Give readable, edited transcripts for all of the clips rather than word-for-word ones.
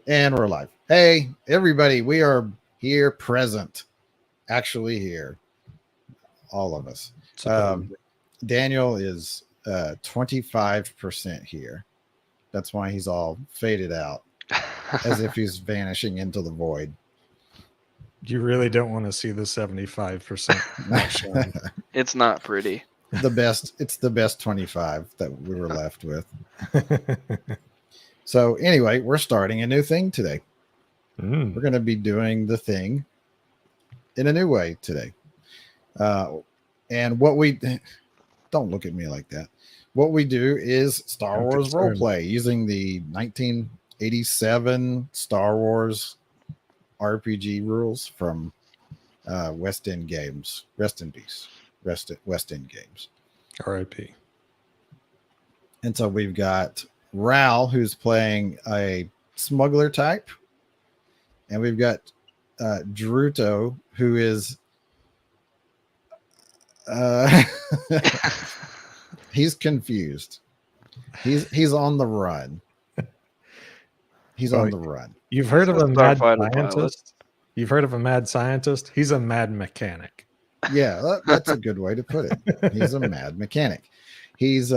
And we're live. Hey, everybody, we are here present. Actually, here, all of us. Um, Supposedly. Daniel is 25% here. That's why he's all faded out, as if he's vanishing into the void. You really don't want to see the 75% portion. It's not pretty. It's the best 25 that we were left with. So, anyway, we're starting a new thing today. We're going to be doing the thing in a new way today. And what we don't look at me like that. What we do is Star I'm Wars concerned. roleplay using the 1987 Star Wars RPG rules from West End Games. Rest in peace. West End Games. RIP. And so we've got Ral, who's playing a smuggler type. And we've got Druto, who is he's confused. He's on the run. He's on the run. You've heard of a a mad starfighter scientist? pilot. You've heard of a mad scientist? He's a mad mechanic. Yeah, that's a good way to put it. He's a mad mechanic. He's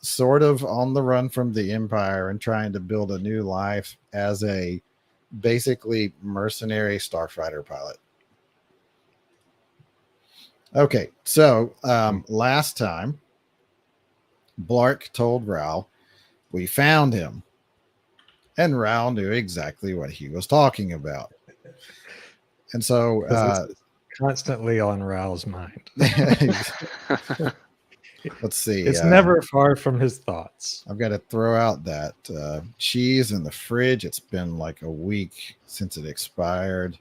sort of on the run from the Empire and trying to build a new life as a basically mercenary starfighter pilot. Okay, so last time Blark told Ral we found him, and Ral knew exactly what he was talking about. And so It's constantly on Raoul's mind. let's see. It's never far from his thoughts. I've got to throw out that cheese in the fridge. It's been like a week since it expired.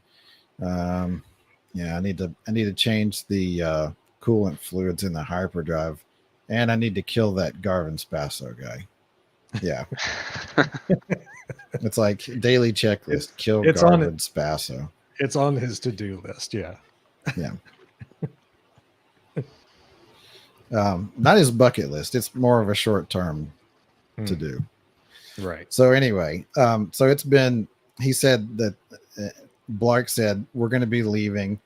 Yeah, I need to change the coolant fluids in the hyperdrive, and I need to kill that Garvin Spasso guy. Yeah, it's like daily checklist: kill Garvin Spasso. It's on his to-do list. Yeah. Yeah. Not his bucket list. It's more of a short term to do. Right. So anyway, so it's been. He said that Blark said we're going to be leaving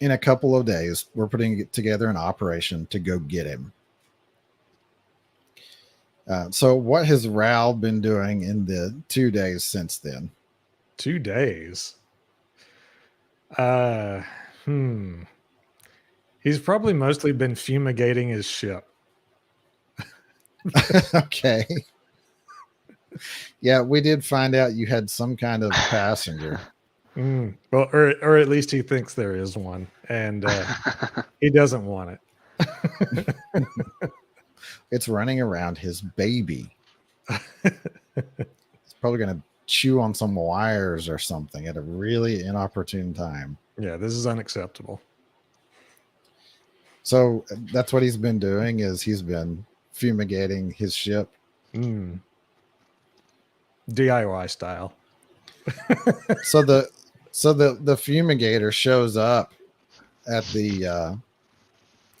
in a couple of days. We're putting together an operation to go get him. So what has Ral been doing in the 2 days since then? 2 days. He's probably mostly been fumigating his ship. Okay. Yeah, we did find out you had some kind of passenger. Well, or at least he thinks there is one, and he doesn't want it. It's running around his baby. It's probably going to chew on some wires or something at a really inopportune time. Yeah, this is unacceptable. So that's what he's been doing, is he's been fumigating his ship. DIY style. So the fumigator shows up at the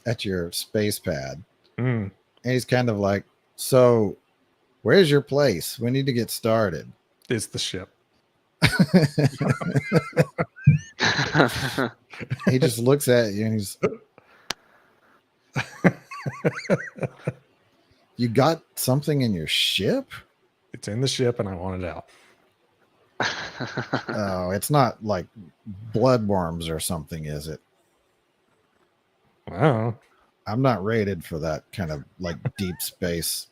at your space pad. And he's kind of like, so where's your place? We need to get started. It's the ship. He just looks at you and he's, you got something in your ship? It's in the ship and I want it out. Oh, it's not like bloodworms or something, is it? Wow. I'm not rated for that kind of like deep space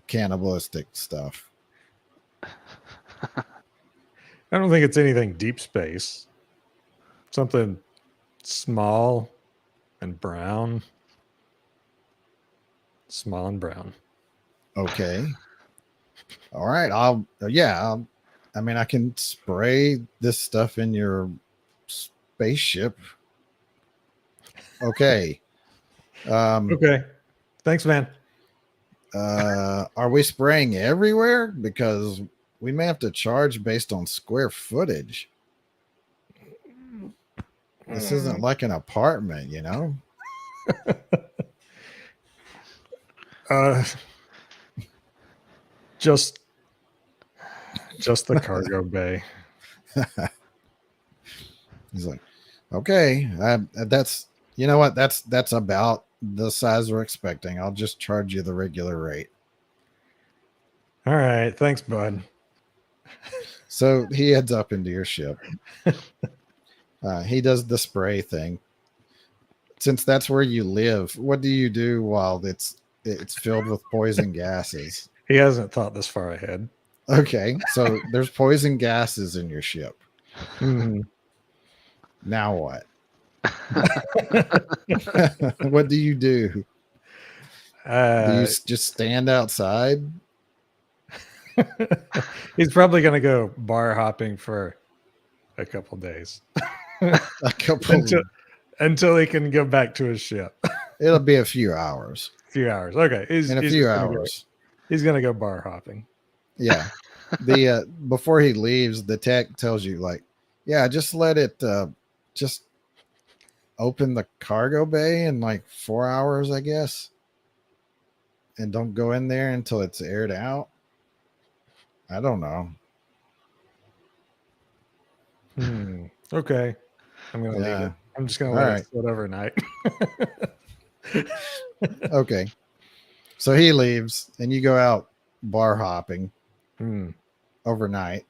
cannibalistic stuff. I don't think it's anything deep space. Something small and brown. Small and brown. Okay. All right. I mean, I can spray this stuff in your spaceship. Okay. Okay. Thanks, man. Are we spraying everywhere? Because we may have to charge based on square footage. This isn't like an apartment, you know? Just Just the cargo bay. He's like, okay, that's, you know what? That's about the size we're expecting. I'll just charge you the regular rate. All right. Thanks, bud. So he heads up into your ship. He does the spray thing. Since that's where you live, what do you do while it's filled with poison gases? He hasn't thought this far ahead. Okay, so there's poison gases in your ship. Mhm. Now what? What do you do? Do you just stand outside? He's probably going to go bar hopping for a couple days A couple. until he can go back to his ship. It'll be a few hours. Few hours. Okay. In a few hours. He's going to go bar hopping. Yeah. The before he leaves, the tech tells you like, yeah, just let it just open the cargo bay in like 4 hours, I guess. And don't go in there until it's aired out. I don't know. Okay. I'm going to leave it. I'm just going to let it sit overnight. Okay. So he leaves and you go out bar hopping overnight.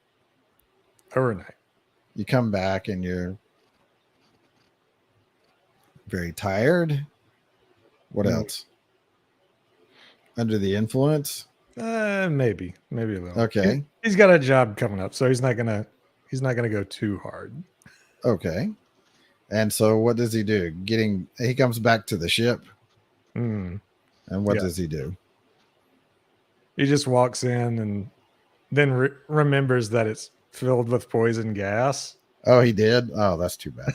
You come back and you're very tired. What else? Under the influence? Maybe a little. Okay. He's got a job coming up, so he's not gonna go too hard. Okay. And so what does he do? He comes back to the ship. And what does he do? He just walks in and then remembers that it's filled with poison gas. Oh, he did? Oh, that's too bad.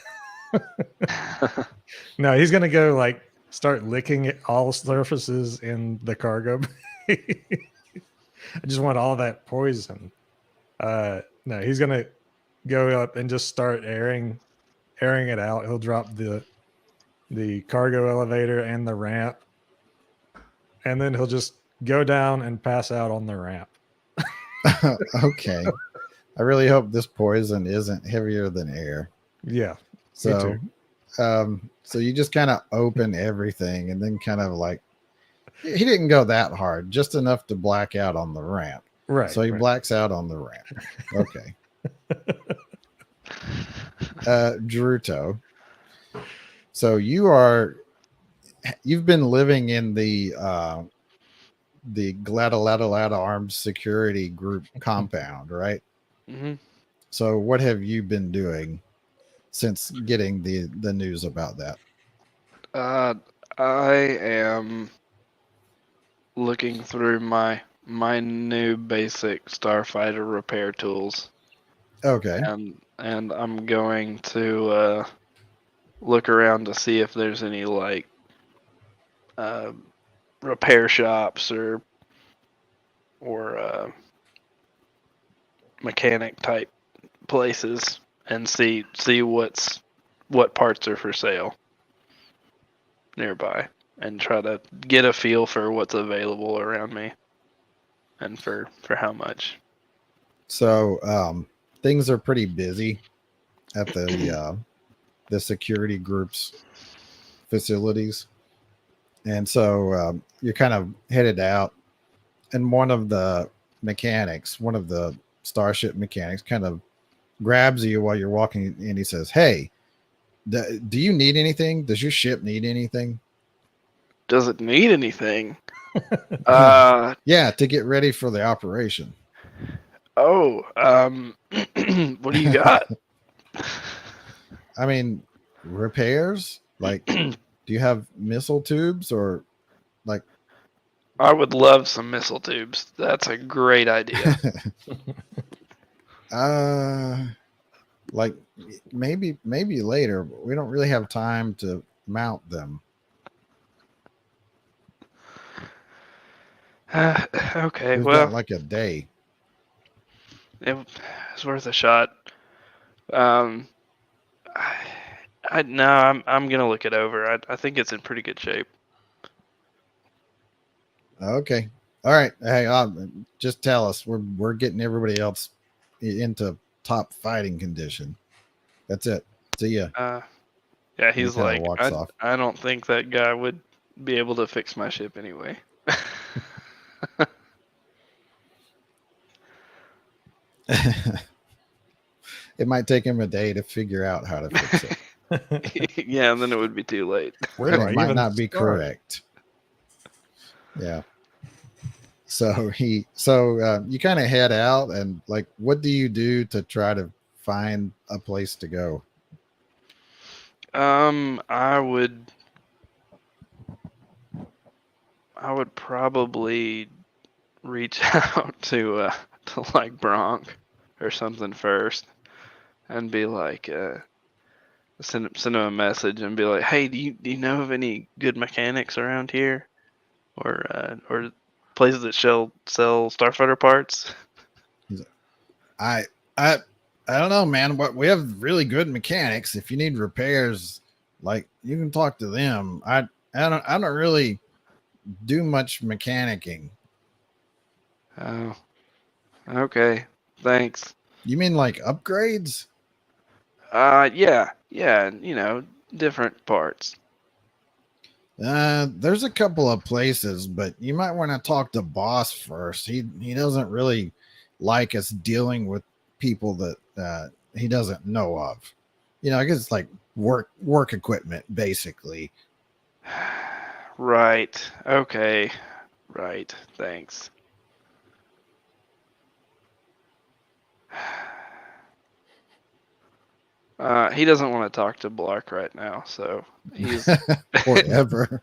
No, he's gonna go like start licking all surfaces in the cargo bay. I just want all that poison. No, he's gonna go up and just start airing it out. He'll drop the cargo elevator and the ramp, and then he'll just go down and pass out on the ramp. Okay. I really hope this poison isn't heavier than air. Yeah. So, so you just kind of open everything and then kind of like, he didn't go that hard, just enough to black out on the ramp. Right. So he blacks out on the ramp. Okay. Geruto. So you've been living in the Gladalada Armed Security Group compound, right? Mm-hmm. So what have you been doing since getting the news about that? I am looking through my new basic starfighter repair tools. Okay. And I'm going to look around to see if there's any like repair shops or mechanic type places and see what parts are for sale nearby and try to get a feel for what's available around me and for how much. So things are pretty busy at the security group's facilities, and so you're kind of headed out, and one of the starship mechanics kind of grabs you while you're walking, and he says, "Hey, do you need anything? Does your ship need anything?" Does it need anything? Yeah, to get ready for the operation. Oh, what do you got? I mean, repairs? Like, do you have missile tubes or like? I would love some missile tubes. That's a great idea. Like maybe later. But we don't really have time to mount them. Okay, We've well, got like a day. it's worth a shot. I'm gonna look it over. I think it's in pretty good shape. Okay. All right. Hey, just tell us. We're getting everybody else into top fighting condition. That's it. See ya. Yeah, He he's kinda like, walks off. I don't think that guy would be able to fix my ship anyway. It might take him a day to figure out how to fix it. Yeah, and then it would be too late. Where And do it I might even not be start? correct. Yeah. So you kind of head out, and like, what do you do to try to find a place to go? I would probably reach out to like Bronk or something first, and be like, send him a message and be like, hey, do you know of any good mechanics around here, or places that sell starfighter parts? I I I don't know, man. What we have really good mechanics. If you need repairs, like, you can talk to them. I don't really do much mechanicking. Oh, okay, thanks. You mean like upgrades? Yeah, you know, different parts. There's a couple of places, but you might want to talk to boss first. He doesn't really like us dealing with people that he doesn't know of. I guess it's like work equipment, basically. Right. Okay. Right. Thanks. He doesn't want to talk to Blark right now, so he's Forever.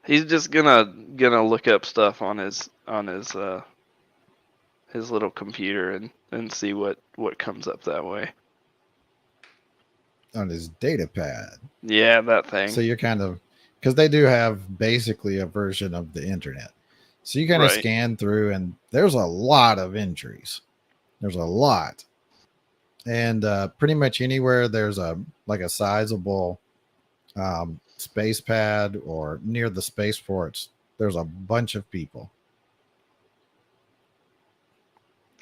he's just gonna look up stuff on his his little computer and see what comes up that way. On his data pad. Yeah, that thing. So you're kind of, because they do have basically a version of the internet. So you kind of Right. scan through, and there's a lot of entries. There's a lot. And pretty much anywhere there's a sizable space pad or near the spaceports, there's a bunch of people.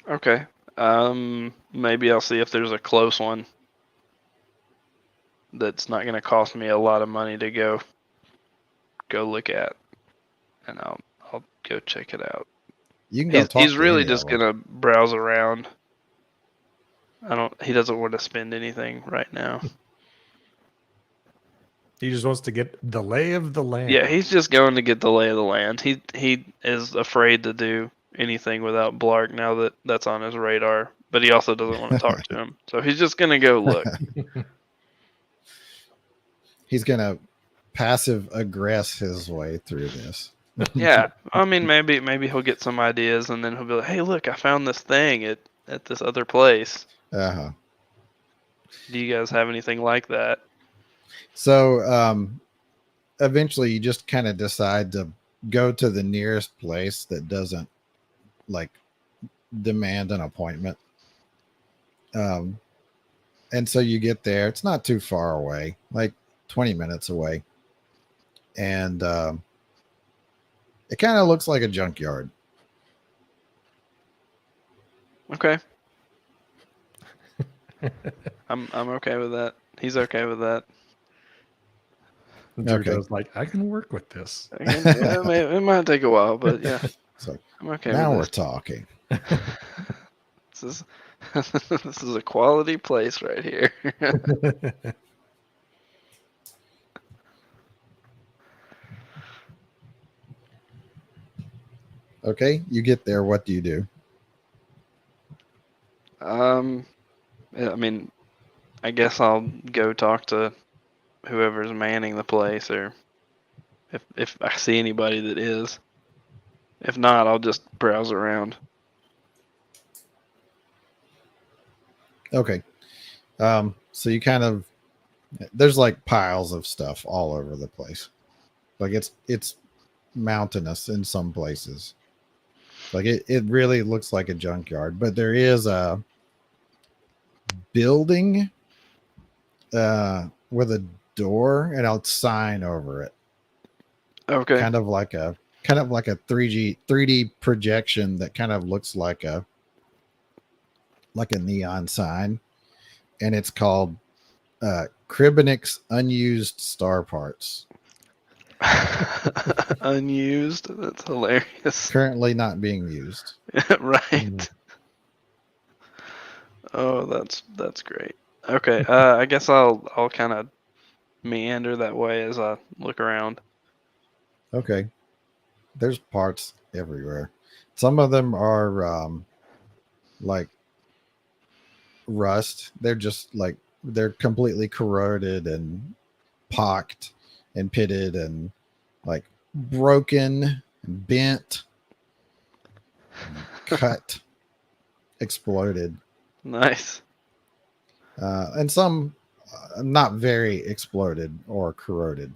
Okay. Maybe I'll see if there's a close one that's not gonna cost me a lot of money to go look at, and I'll go check it out. You can go talk He's to really any just of them. gonna browse around. He doesn't want to spend anything right now. He just wants to get the lay of the land. Yeah, he's just going to get the lay of the land. He is afraid to do anything without Blark now that that's on his radar, but he also doesn't want to talk to him. So he's just gonna go look. He's gonna passive aggress his way through this. Yeah, I mean, maybe he'll get some ideas, and then he'll be like, "Hey, look, I found this thing at this other place. Uh-huh. Do you guys have anything like that?" So eventually you just kind of decide to go to the nearest place that doesn't like demand an appointment. And so you get there. It's not too far away, like 20 minutes away. And it kind of looks like a junkyard. Okay. I'm okay with that. He's okay with that. Jojo's like, I can work with this. Yeah, it might take a while, but yeah, So I'm okay now with we're this. talking. This is this is a quality place right here. Okay, you get there. What do you do? Yeah, I mean, I guess I'll go talk to whoever's manning the place, or if I see anybody that is. If not, I'll just browse around. Okay. So you kind of, there's like piles of stuff all over the place. Like it's mountainous in some places. Like it really looks like a junkyard, but there is a building with a door and a sign over it. Okay. Kind of like a 3D projection that kind of looks like a like a neon sign, and it's called Kribenix Unused Star Parts. Unused. That's hilarious. Currently not being used. Right. Oh, that's great. Okay. I guess I'll kind of meander that way as I look around. Okay. There's parts everywhere. Some of them are like rust. They're just like they're completely corroded and pocked and pitted and like broken and bent, cut, exploded. Nice. And some not very exploded or corroded.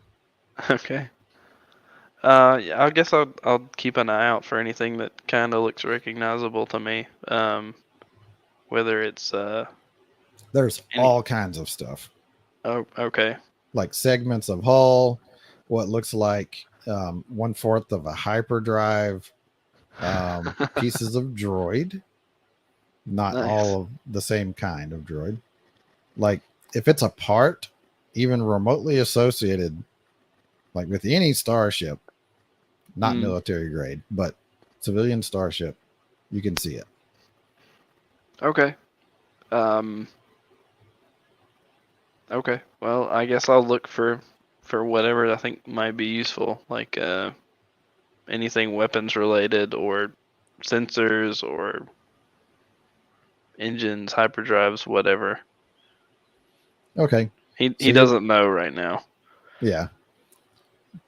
Okay. Yeah, I guess I'll keep an eye out for anything that kind of looks recognizable to me. Whether it's There's any. all kinds of stuff, Oh, okay. like segments of hull, what looks like 1/4 of a hyperdrive, pieces of droid, not Nice. all of the same kind of droid. Like if it's a part, even remotely associated, like with any starship, not Mm. military grade, but civilian starship, you can see it. Okay. Okay. Well, I guess I'll look for whatever I think might be useful, like anything weapons related or sensors or engines, hyperdrives, whatever. Okay. He So doesn't know right now. yeah.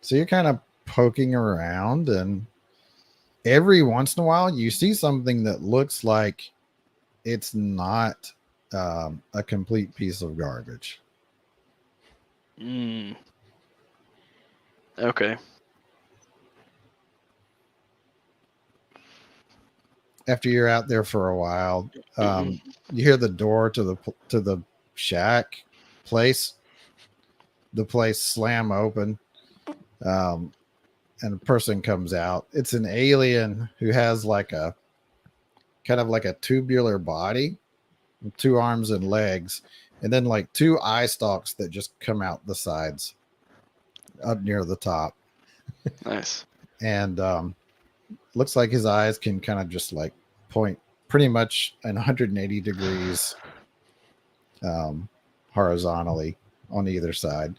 So you're kind of poking around, and every once in a while you see something that looks like it's not a complete piece of garbage. Mm. Okay. After you're out there for a while, you hear the door to the shack place, the place slam open, and a person comes out. It's an alien who has like a kind of like a tubular body, with 2 arms and legs, and then like 2 eye stalks that just come out the sides up near the top. Nice. And looks like his eyes can kind of just like point pretty much in 180 degrees horizontally on either side.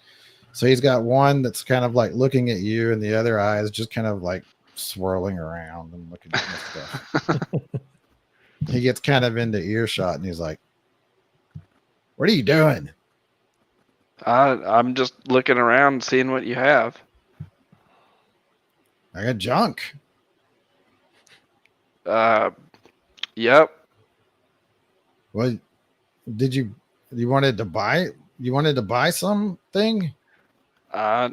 So he's got one that's kind of like looking at you, and the other eye is just kind of like swirling around and looking at stuff. He gets kind of into earshot, and he's like, "What are you doing?" I'm just looking around, seeing what you have. "I got junk." Yep. "Well, did you wanted to buy? You wanted to buy something?" I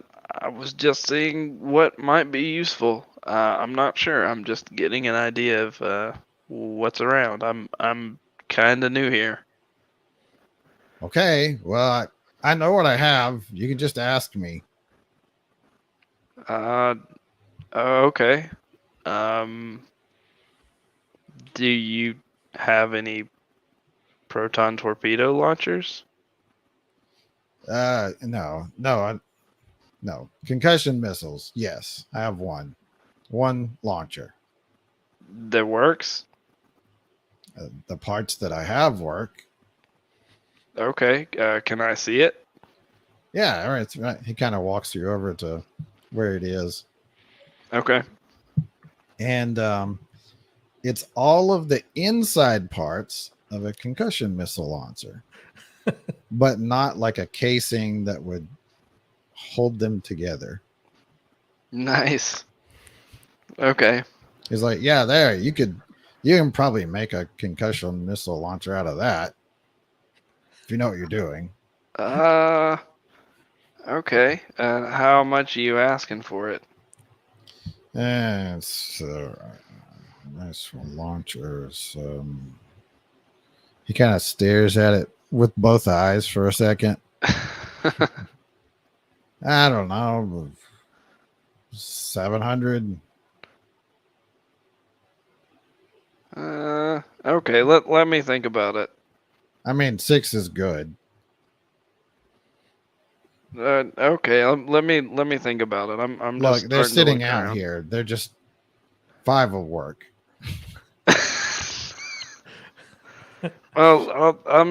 was just seeing what might be useful. I'm not sure. I'm just getting an idea of what's around. I'm kind of new here. "Okay, well, I know what I have. You can just ask me." Okay. Um, do you have any proton torpedo launchers? No. Concussion missiles. Yes, I have one. One launcher. That works. The parts that I have work. Okay. Can I see it? Yeah, all right. It's right. He kind of walks you over to where it is, Okay. and it's all of the inside parts of a concussion missile launcher, but not like a casing that would hold them together. Nice. Okay. He's like, "Yeah, there. You can probably make a concussion missile launcher out of that if you know what you're doing." Okay. How much are you asking for it? And it's nice launchers. He kind of stares at it with both eyes for a second. I don't know, 700. Okay, let me think about it. I mean, 6 is good. Okay, let me think about it. I'm Look, just they're starting to sitting look out around. here. They're just 5 will work. Well, I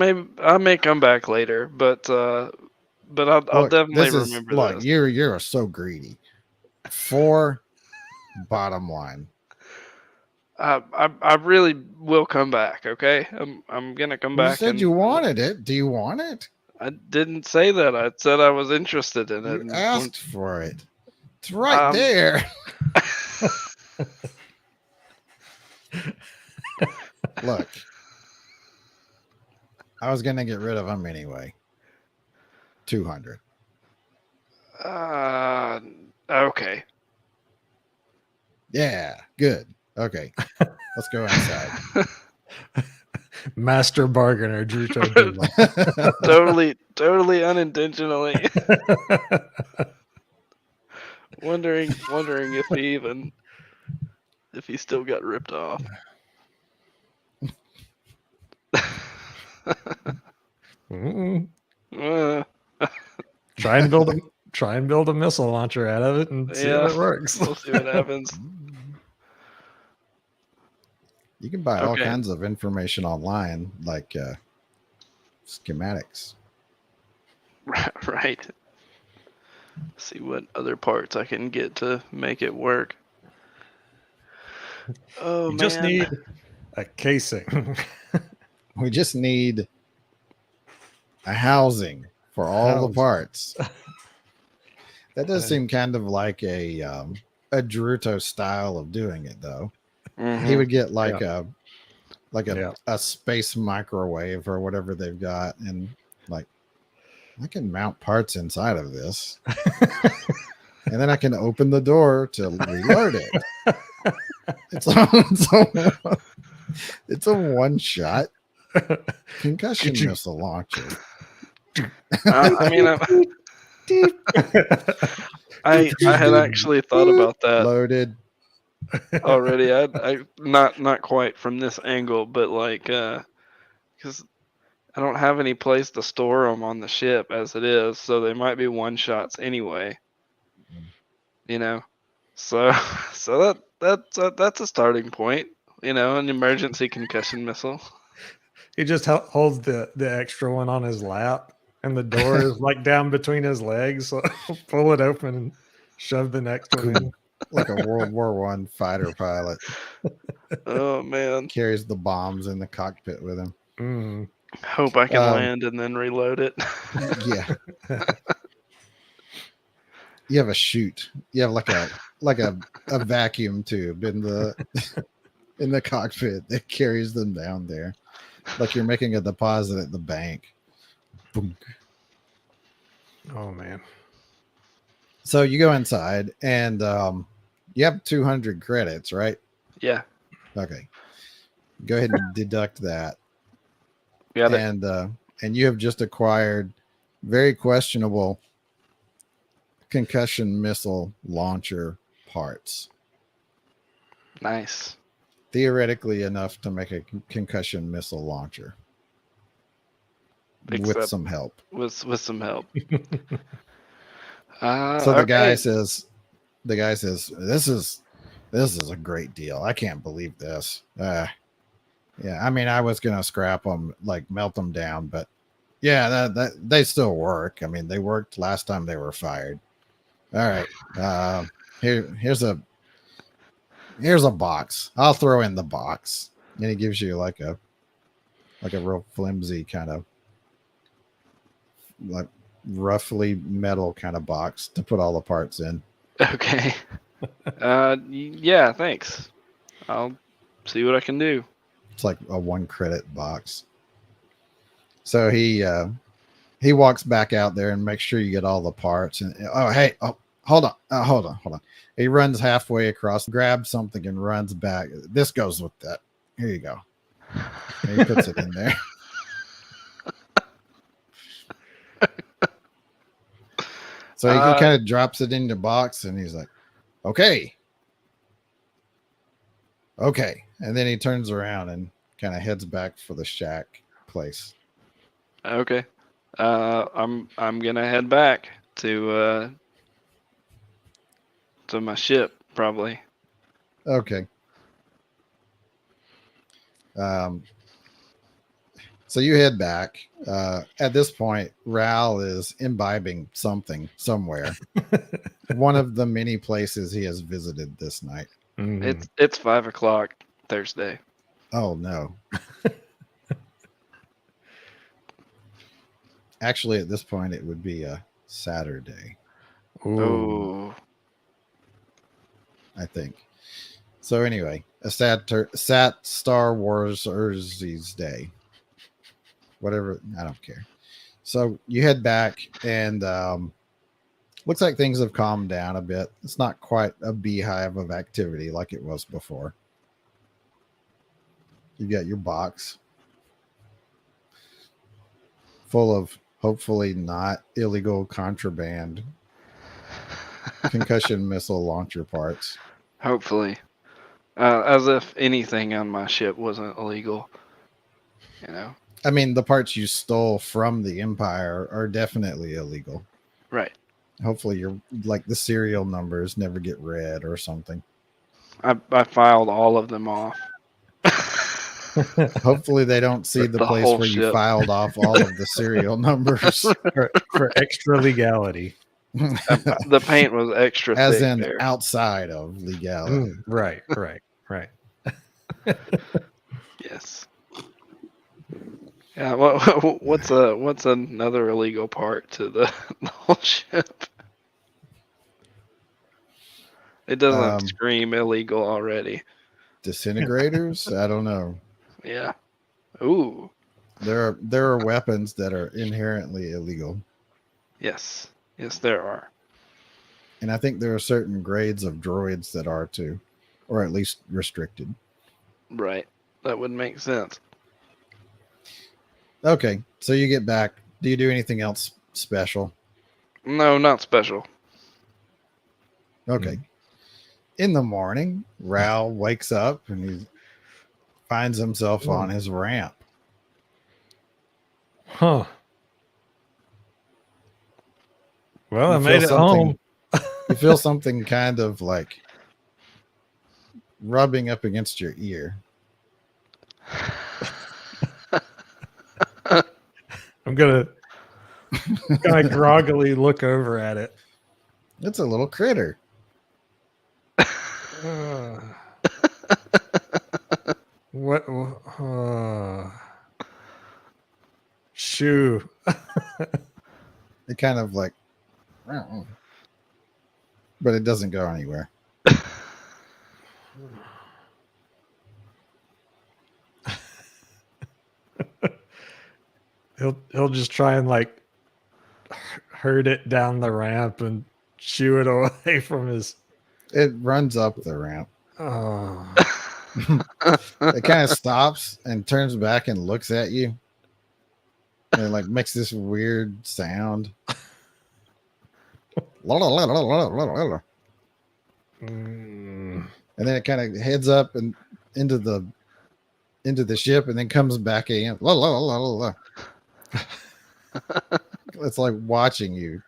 may come back later, but I'll Look, definitely this is remember look. this. You're so greedy. 4, bottom line. I really will come back. Okay, I'm gonna come You back said you and wanted it. Do you want it? I didn't say that. I said I was interested in it. You And asked for it. It's right um, there. Look, I was gonna get rid of them anyway. 200. okay. Yeah, good. Okay, let's go inside. Master bargainer, Druto Duma. totally unintentionally. wondering if he still got ripped off. Mm-mm. Uh, Try and build a missile launcher out of it and see how yeah, it works. we'll see what happens. You can buy all Okay. kinds of information online, like schematics. Right. See what other parts I can get to make it work. Oh You just man. need a casing. We just need a housing for all the Housing. parts. That does And- seem kind of like a Druto style of doing it, though. He Mhm. would get like Yeah. a space microwave or whatever they've got, and like I can mount parts inside of this, and then I can open the door to reload it. It's a one shot concussion Could you- missile launcher. I mean, I had actually thought about that Loaded. already. I not quite from this angle, but like because I don't have any place to store them on the ship as it is, so they might be one shots anyway. You know, so so that's a starting point. You know, an emergency concussion missile. He just holds the extra one on his lap, and the door is like down between his legs. So pull it open and shove the next one in. Like a World War I fighter pilot. Oh man, Carries the bombs in the cockpit with him. Mm. hope I can land and then reload it. Yeah. You have a chute. You have like a vacuum tube in the cockpit that carries them down there. Like you're making a deposit at the bank. Boom. Oh man. So you go inside and you have 200 credits, right? Yeah, Okay. Go ahead and deduct that. got it. And you have just acquired very questionable concussion missile launcher parts. Nice. Theoretically enough to make a concussion missile launcher. With Except some help. With some help. So the guy okay. says, this is a great deal. I can't believe this. Yeah, I mean, I was gonna scrap them, like melt them down, but yeah, that they still work. I mean, they worked last time they were fired. All right, here's a box. I'll throw in the box, and he gives you like a real flimsy kind of like roughly metal kind of box to put all the parts in. Okay. Yeah, thanks. I'll see what I can do. It's like a 1 credit box. So he walks back out there and makes sure you get all the parts. And hold on. He runs halfway across, grabs something, and runs back. This goes with that. Here you go. And he puts it in there. So he kind of drops it in the box, and he's like, "Okay." And then he turns around and kind of heads back for the shack place. Okay. I'm gonna head back to my ship probably. Okay. So you head back. At this point, Ral is imbibing something somewhere. One of the many places he has visited this night. Mhm. It's 5 o'clock Thursday. Oh no. Actually, at this point, it would be a Saturday, Ooh. Oh, I think. So anyway, a sat Star Wars Earth's Day. Whatever, I don't care. So you head back, and looks like things have calmed down a bit. It's not quite a beehive of activity like it was before. You got your box full of hopefully not illegal contraband concussion missile launcher parts. hopefully. As if anything on my ship wasn't illegal. You know. I mean, the parts you stole from the Empire are definitely illegal. Right. Hopefully, you're like the serial numbers never get read or something. I filed all of them off. Hopefully, they don't see the place whole where you ship. filed off all of the serial numbers. For extra legality. The paint was extra As thick in there. outside of legality. Right. Yes. Yeah. What's another illegal part to the whole ship? It doesn't scream illegal already. Disintegrators? I don't know. Yeah. Ooh. There are weapons that are inherently illegal. Yes. Yes, there are. And I think there are certain grades of droids that are too, or at least restricted. Right. That would make sense. Okay, so you get back. Do you do anything else special? No, not special. Okay. In the morning, Ral wakes up and he finds himself on his ramp. Huh. Well, I You made feel it home. You feel something kind of like rubbing up against your ear. I'm gonna kind of groggily look over at it. It's a little critter. What? Shoo. It kind of like, but it doesn't go anywhere. He'll just try and like herd it down the ramp and shoo it away from his. It runs up the ramp. Oh. It kind of stops and turns back and looks at you. And it like makes this weird sound. Mm. And then it kind of heads up and into the ship and then comes back in. It's like watching you,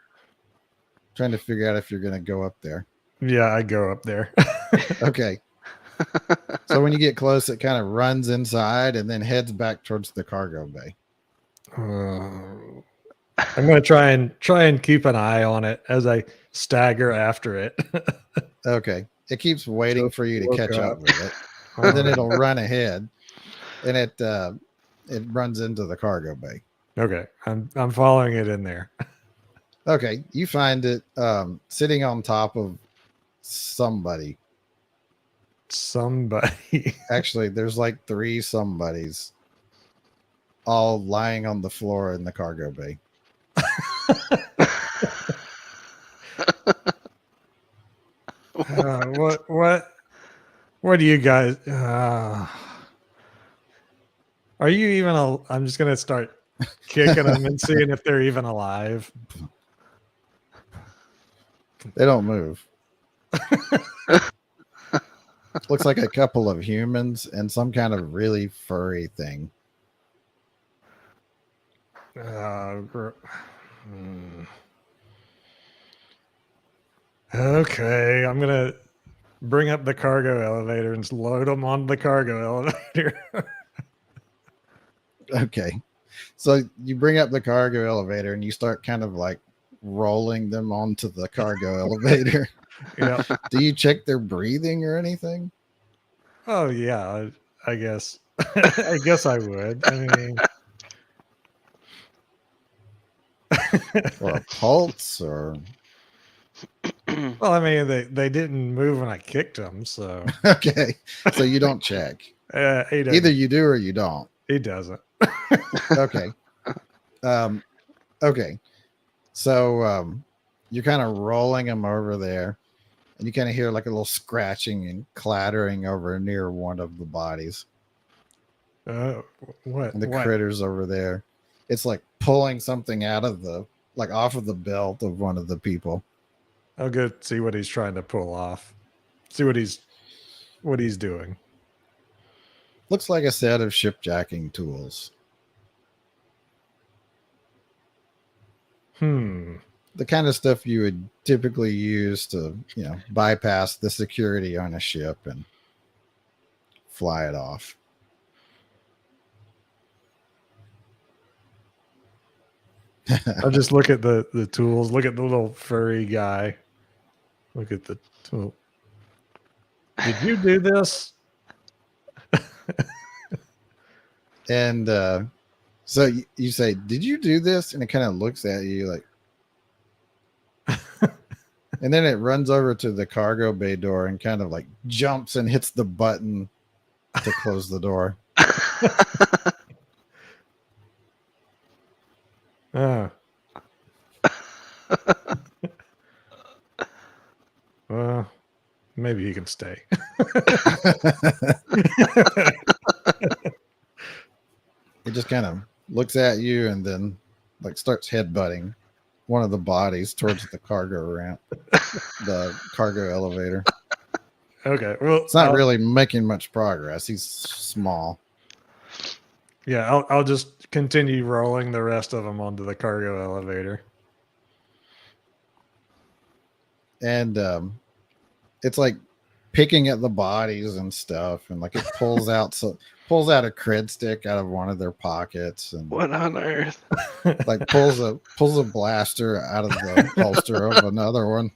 trying to figure out if you're going to go up there. Yeah, I go up there. Okay. So when you get close, it kind of runs inside and then heads back towards the cargo bay. I'm going to try and keep an eye on it as I stagger after it. Okay. It keeps waiting for you to catch up with it. Oh. And then it'll run ahead and it runs into the cargo bay. Okay. I'm following it in there. Okay. You find it sitting on top of somebody. Actually, there's like 3 somebodies all lying on the floor in the cargo bay. What do you guys are you even I'm just gonna start kicking them and seeing if they're even alive. They don't move. Looks like a couple of humans and some kind of really furry thing. Okay, I'm gonna bring up the cargo elevator and load them on the cargo elevator. Okay. So you bring up the cargo elevator and you start kind of like rolling them onto the cargo elevator. Yeah. Do you check their breathing or anything? Oh yeah, I guess. I guess I would. I mean, Or a pulse or well, I mean, they didn't move when I kicked them, so okay. So you don't check. he doesn't. Either you do or you don't. He doesn't. Okay. Okay. So you're kind of rolling them over there, and you kind of hear like a little scratching and clattering over near one of the bodies. What? And the What? critters over there. It's like pulling something out of the like off of the belt of one of the people. I'll go see what he's trying to pull off. See what he's doing. Looks like a set of shipjacking tools. The kind of stuff you would typically use to, bypass the security on a ship and fly it off. I'll just look at the tools. Look at the little furry guy. Look at the tool. Did you do this? And so you say, "Did you do this?" And it kind of looks at you like, and then it runs over to the cargo bay door and kind of like jumps and hits the button to close the door. Well, maybe he can stay. It just kind of looks at you and then like starts headbutting one of the bodies towards the cargo ramp, the cargo elevator. Okay, well, It's not really making much progress. He's small. Yeah, I'll just continue rolling the rest of them onto the cargo elevator. And it's like picking at the bodies and stuff, and like it pulls out a cred stick out of one of their pockets, and What on earth? like pulls a blaster out of the holster of another one.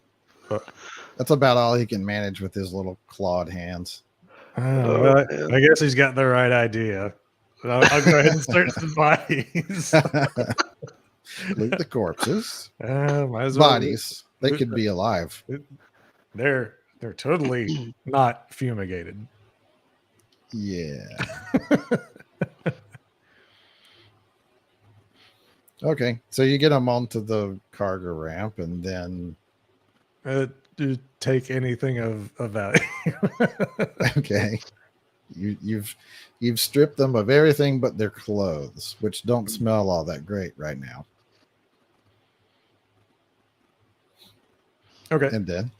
That's about all he can manage with his little clawed hands. Well, I guess he's got the right idea. I'll go ahead and search the bodies. Loot the corpses. Might as well. Bodies. They could be alive. They're totally not fumigated. Yeah. Okay, so you get them onto the cargo ramp, and then take anything of value. Okay, you've stripped them of everything but their clothes, which don't smell all that great right now. Okay, and then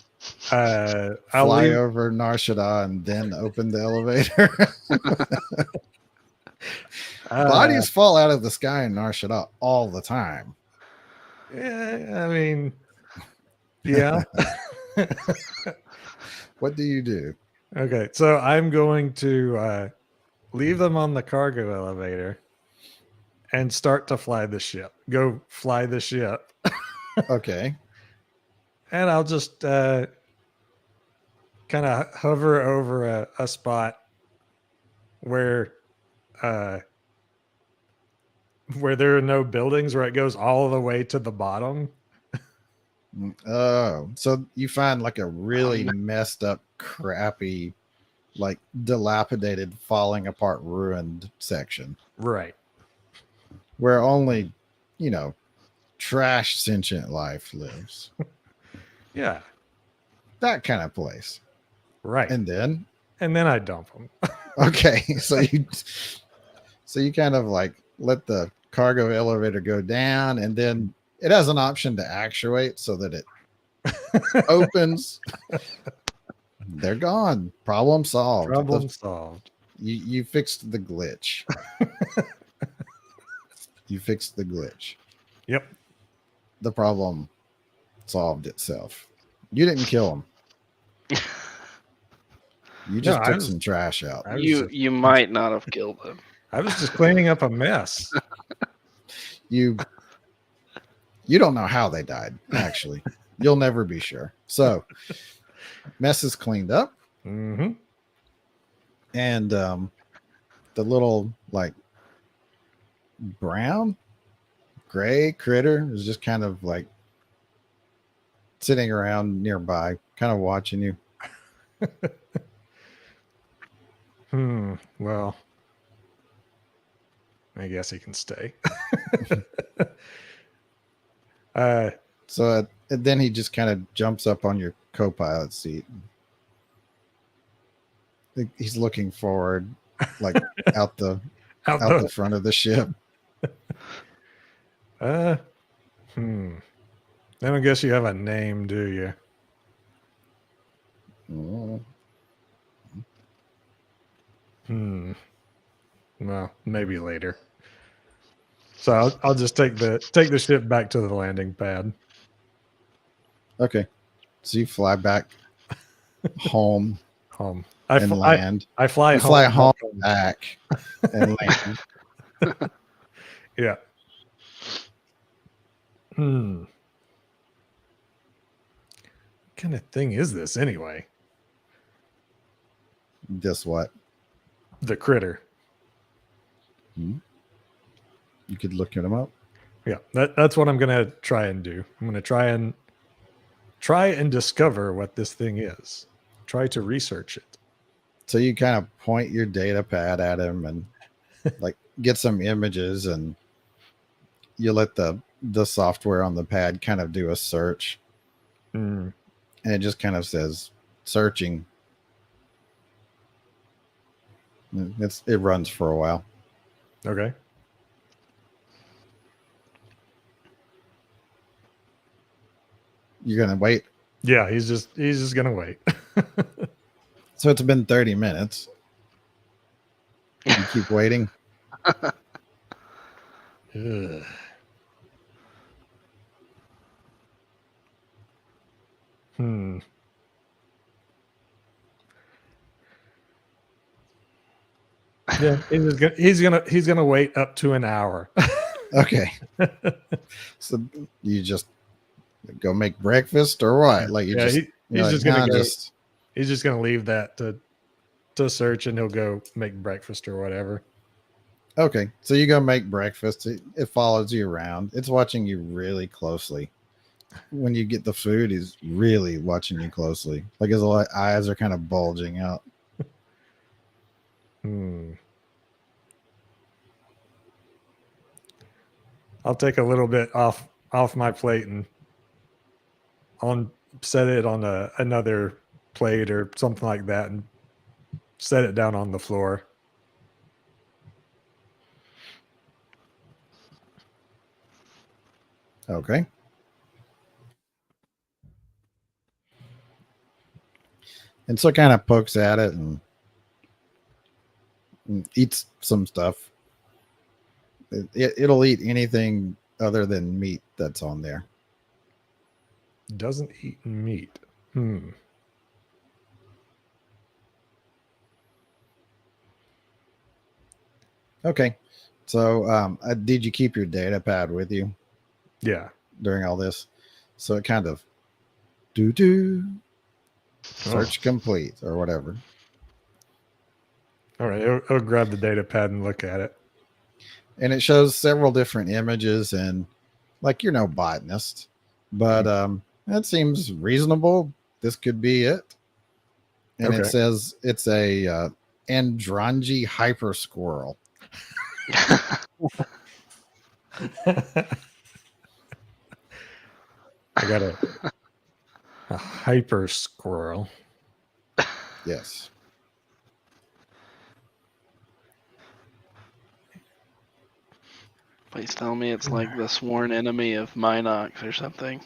I'll fly over Narshada and then open the elevator. Bodies fall out of the sky in Narshada all the time. Yeah, I mean, yeah. What do you do? Okay, so I'm going to leave them on the cargo elevator and start to fly the ship. Go fly the ship. Okay. And I'll just kind of hover over a spot where there are no buildings, where it goes all the way to the bottom. Oh, so you find like a really messed up, crappy, like dilapidated, falling apart, ruined section. Right. Where only, trash sentient life lives. Yeah. That kind of place. Right. And then I dump them. Okay. So you kind of like let the cargo elevator go down, and then it has an option to actuate so that it opens. They're gone. Problem solved. Problem solved. You fixed the glitch. You fixed the glitch. Yep. The problem solved itself. You didn't kill him. You just took some trash out. You might not have killed him. I was just cleaning up a mess. You don't know how they died, actually. You'll never be sure. So, mess is cleaned up. Mm-hmm. And the little, like, brown, gray critter is just kind of, like, sitting around nearby, kind of watching you. Well, I guess he can stay. So then he just kind of jumps up on your co-pilot seat. He's looking forward, like out the front of the ship. I don't guess you have a name, do you? Well, maybe later. So I'll just take the ship back to the landing pad. Okay. So you fly back home. And land. I fly you home. Fly home back and land. Yeah. What kind of thing is this anyway? This what? The critter. You could look him up. Yeah, that's what I'm gonna try and do. I'm gonna try and discover what this thing is. Try to research it. So you kind of point your data pad at him and like get some images, and you let the software on the pad kind of do a search. And it just kind of says searching. It runs for a while. Okay. You're gonna wait? Yeah, he's just gonna wait. So it's been 30 minutes. You keep waiting. Yeah, he's gonna wait up to an hour. Okay. So you just go make breakfast or what? Like you just he's just gonna go. He's just gonna leave that to search, and he'll go make breakfast or whatever. Okay, so you go make breakfast. It follows you around. It's watching you really closely. When you get the food, he's really watching you closely. Like his eyes are kind of bulging out. I'll take a little bit off my plate and set it on another plate or something like that, and set it down on the floor. Okay. And so it kind of pokes at it and eats some stuff. It'll eat anything other than meat that's on there. Doesn't eat meat. Okay. So did you keep your data pad with you? Yeah. During all this? So it kind of search complete or whatever. All right. I'll grab the data pad and look at it. And it shows several different images, and like you're no botanist, but that seems reasonable. This could be it. And it says it's a Androngi hyper squirrel. I got a hyper squirrel. Yes. Please tell me it's like the sworn enemy of Minox or something.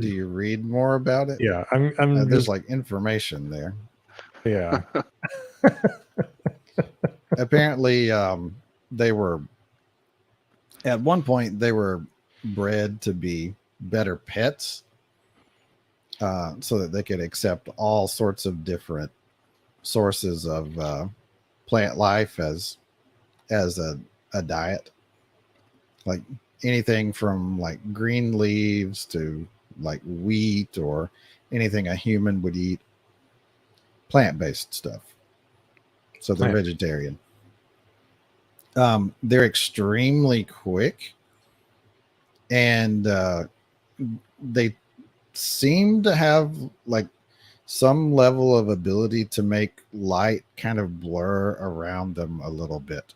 Do you read more about it? Yeah, I'm There's just like information there. yeah. Apparently, they were at one point they were bred to be better pets, so that they could accept all sorts of different sources of plant life as a diet, like anything from like green leaves to like wheat or anything a human would eat, plant-based stuff. So they're Yeah. vegetarian. They're extremely quick, and they seem to have like some level of ability to make light kind of blur around them a little bit.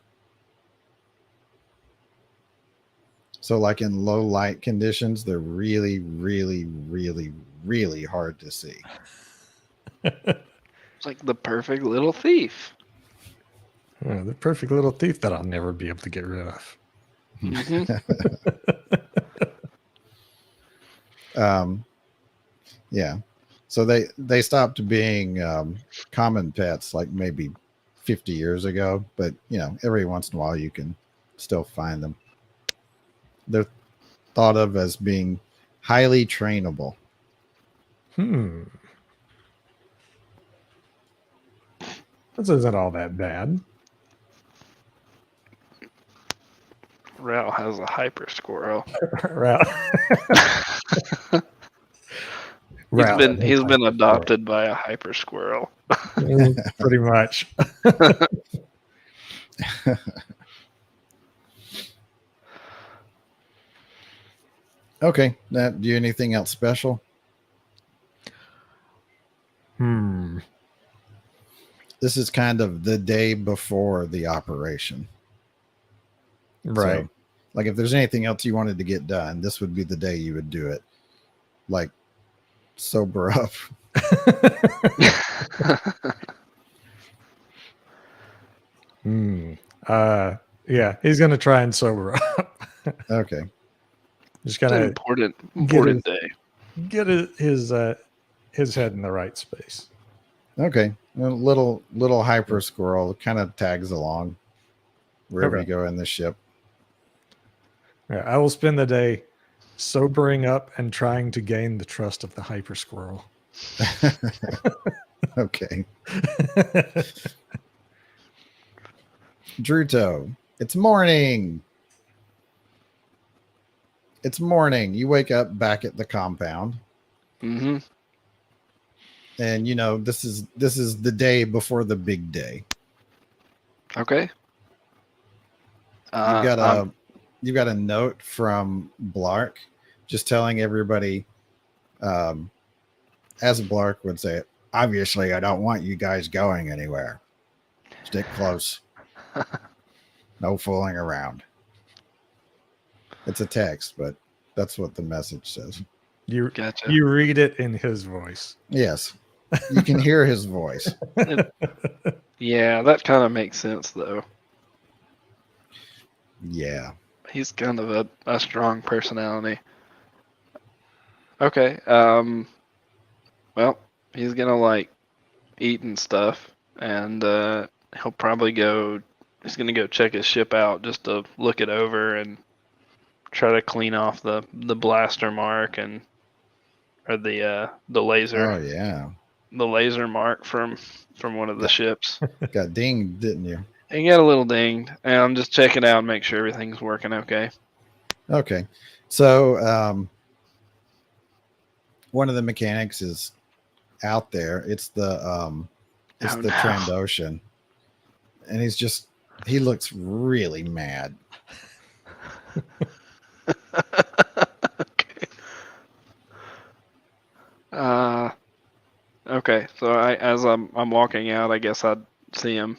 So like in low light conditions, they're really, really, really, really hard to see. It's like the perfect little thief. The perfect little thief that I'll never be able to get rid of. Yeah. So they stopped being common pets like maybe 50 years ago, but every once in a while you can still find them. They're thought of as being highly trainable. This isn't all that bad. Rao has a hyper squirrel. He's been adopted by a hyper squirrel. Pretty much. Okay. Now, do you anything else special? This is kind of the day before the operation. Right. So, like if there's anything else you wanted to get done, this would be the day you would do it. Like sober up. Yeah, he's gonna try and sober up. Okay. Just It's gonna an important day. Get his head in the right space. Okay. A little hyper squirrel kind of tags along wherever you go in the ship. Yeah, I will spend the day sobering up and trying to gain the trust of the hyper squirrel. Okay. Druto, it's morning. It's morning. You wake up back at the compound. Mm-hmm. And this is the day before the big day. Okay. You've got a note from Blark just telling everybody, as Blark would say it, obviously I don't want you guys going anywhere. Stick close. No fooling around. It's a text, but that's what the message says. You Gotcha. You read it in his voice. Yes. You can hear his voice. Yeah, that kind of makes sense though. Yeah. He's kind of a strong personality. Okay. Well, he's gonna like eat and stuff, and he'll probably go. He's gonna go check his ship out just to look it over and try to clean off the blaster mark or the laser. Oh yeah. The laser mark from one of the ships. Got dinged, didn't you? And got a little dinged, and I'm just checking out and make sure everything's working okay. Okay. So one of the mechanics is out there. It's the Trandoshan. And he looks really mad. Okay. Okay. So as I'm walking out, I guess I'd see him.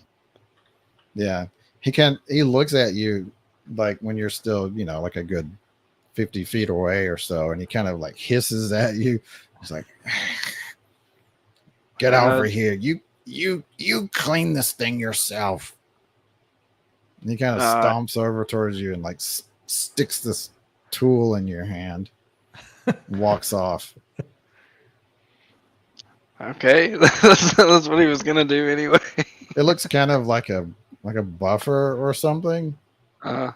Yeah. He looks at you like when you're still, like a good 50 feet away or so, and he kind of like hisses at you. He's like, get over here. You clean this thing yourself. And he kind of stomps over towards you and like sticks this tool in your hand. walks off. Okay, that's what he was gonna do anyway. It looks kind of like a buffer or something. Uh,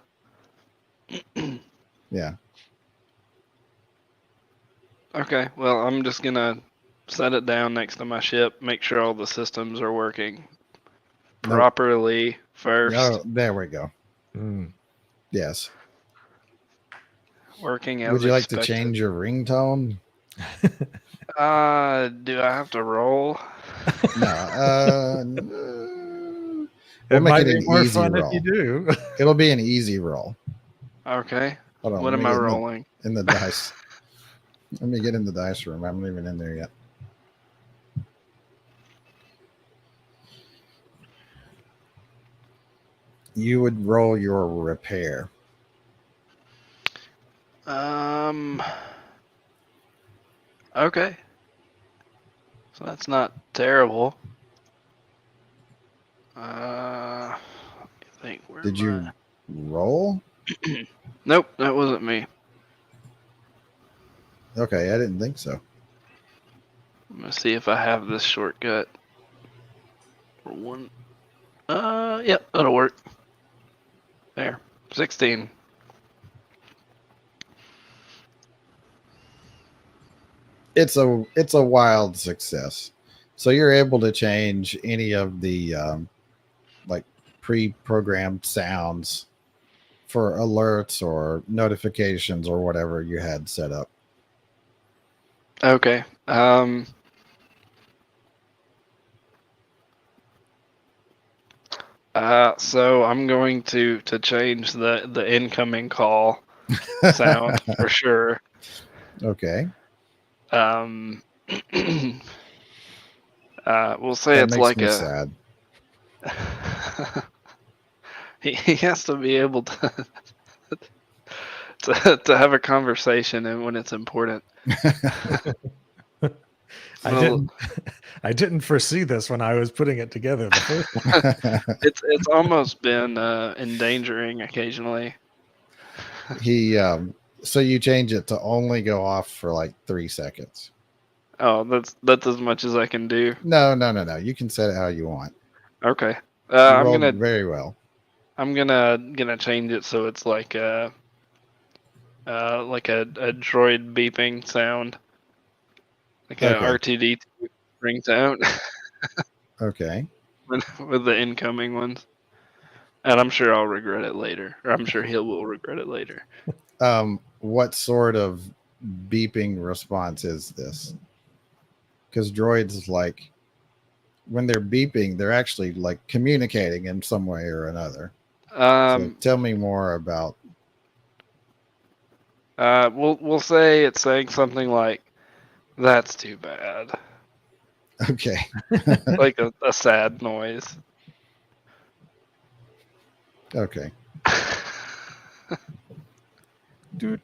Yeah. okay, well, I'm just gonna set it down next to my ship, make sure all the systems are working Nope. properly first. Oh, there we go. Mm. Yes. Working as Would you like expected. to change your ringtone? Do I have to roll? No. It We'll make might it be an more easy fun if roll. you do. It'll be an easy roll. Okay. Hold on. What let me am I get rolling? in the dice? Let me get in the dice room. I'm not even in there yet. You would roll your repair. Okay. So that's not terrible. I think where Did am you roll? I? Nope, that wasn't me. Okay, I didn't think so. I'm gonna see if I have this shortcut. For one. Yep, that'll work. There. 16. It's a wild success. So you're able to change any of the like pre-programmed sounds for alerts or notifications or whatever you had set up. Okay. So I'm going to change the incoming call sound for sure. Okay. We'll say That it's makes like me a. sad. He has to be able to to have a conversation and when it's important. I didn't foresee this when I was putting it together the first time. It's almost been endangering occasionally. So you change it to only go off for like 3 seconds. Oh, that's as much as I can do. No. You can set it how you want. Okay. You I'm rolled gonna very well. gonna change it so it's like a droid beeping sound, like a Okay. R2D2 ringtone Okay. with the incoming ones. And I'm sure I'll regret it later, or I'm sure he will regret it later. What sort of beeping response is this? Because droids, like, when they're beeping, they're actually like communicating in some way or another. So tell me more about. We'll say it's saying something like, "That's too bad," Okay. like a sad noise. Okay. Do.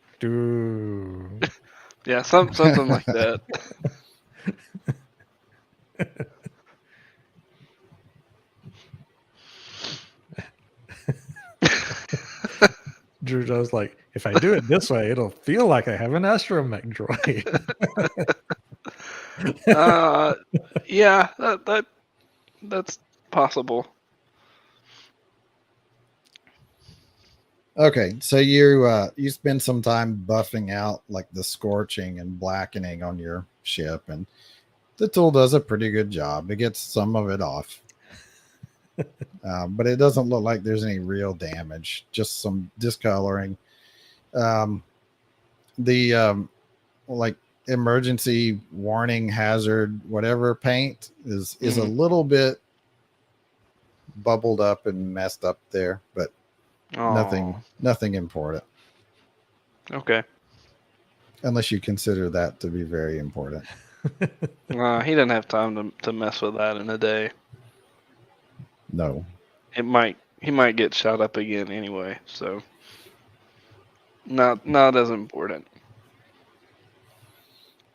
Yeah, something like that. Drew was like, if I do it this way, it'll feel like I have an astromech droid. Yeah, that's possible. Okay, so you spend some time buffing out like the scorching and blackening on your ship, and the tool does a pretty good job. It gets some of it off, but it doesn't look like there's any real damage. Just some discoloring. The like emergency warning hazard whatever paint is a little bit bubbled up and messed up there, but nothing important. Okay. Unless you consider that to be very important. He didn't have time to mess with that in a day. No. He might get shot up again anyway, so not as important.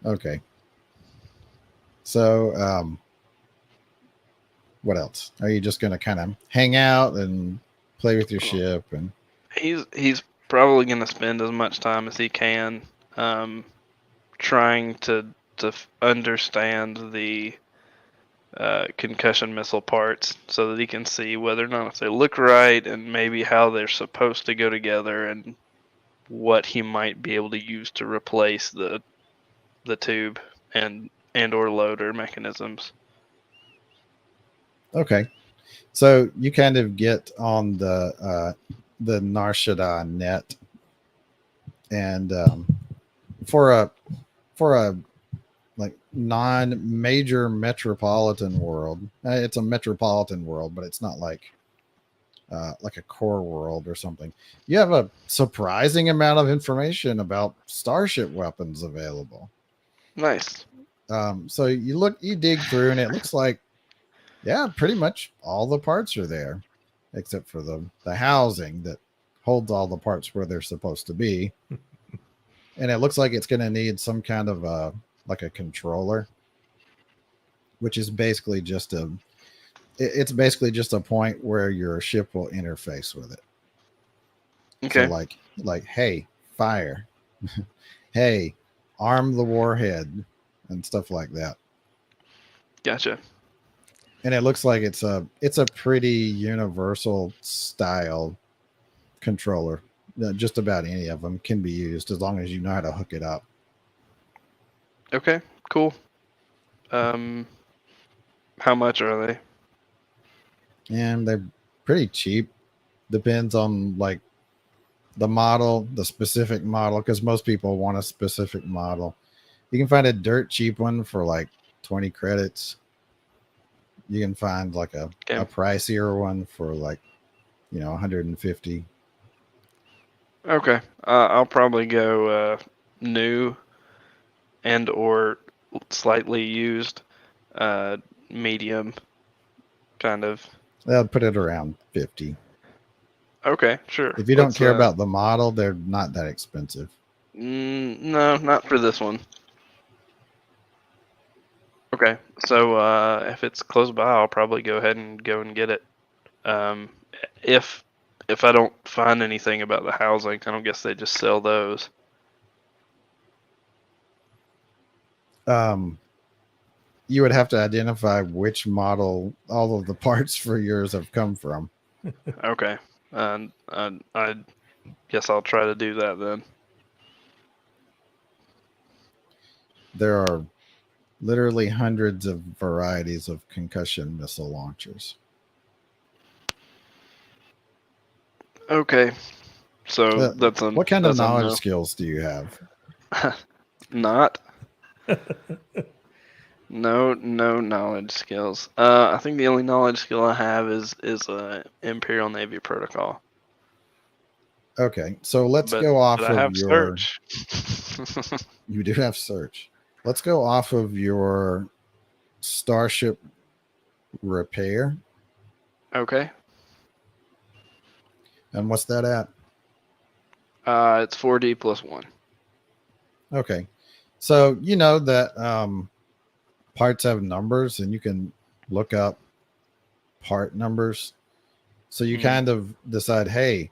Okay. So what else? Are you just going to kind of hang out and play with your ship? And He's probably gonna spend as much time as he can trying to understand the concussion missile parts so that he can see whether or not if they look right and maybe how they're supposed to go together and what he might be able to use to replace the tube and or loader mechanisms. Okay. So you kind of get on the Narshada net, and for a like non-major metropolitan world, it's a metropolitan world, but it's not like a core world or something. You have a surprising amount of information about starship weapons available. Nice. So you dig through, and it looks like, yeah, pretty much all the parts are there, except for the housing that holds all the parts where they're supposed to be. And it looks like it's going to need some kind of a controller, which is basically just it's basically just a point where your ship will interface with it. Okay. So like, hey, fire. Hey, arm the warhead and stuff like that. Gotcha. And it looks like it's a pretty universal style controller. Just about any of them can be used as long as you know how to hook it up. Okay, cool. How much are they? And they're pretty cheap. Depends on like the model, the specific model, because most people want a specific model. You can find a dirt cheap one for like 20 credits. You can find like a pricier one for like, 150. Okay. I'll probably go new and or slightly used, medium, kind of. They'll put it around 50. Okay, sure. If you don't care about the model, they're not that expensive. No, not for this one. Okay, so if it's close by, I'll probably go ahead and go and get it. If I don't find anything about the housing, I don't guess they just sell those. You would have to identify which model all of the parts for yours have come from. Okay, I guess I'll try to do that then. There are literally hundreds of varieties of concussion missile launchers. Okay, so that's what kind of knowledge skills do you have? Not. No knowledge skills. I think the only knowledge skill I have is Imperial Navy Protocol. Okay, so let's go off of your search. You do have search. Let's go off of your starship repair. Okay. And what's that at? It's 4D plus 1. Okay. So you know that parts have numbers, and you can look up part numbers. So you kind of decide, hey,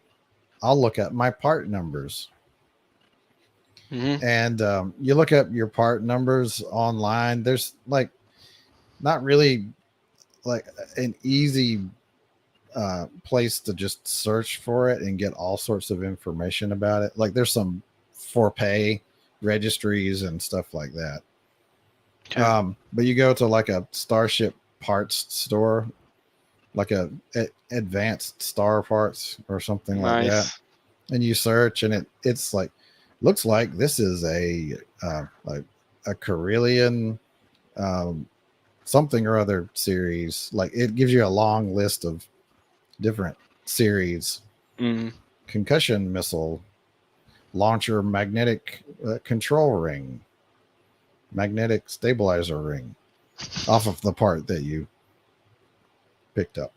I'll look at my part numbers. Mm-hmm. And you look up your part numbers online. There's like not really like an easy place to just search for it and get all sorts of information about it. Like there's some for pay registries and stuff like that. Okay. But you go to like a Starship parts store, like a advanced star parts or something like that, and you search, and it's like looks like this is a Carillion something or other series. Like it gives you a long list of different series. Concussion missile launcher, magnetic control ring, magnetic stabilizer ring, off of the part that you picked up.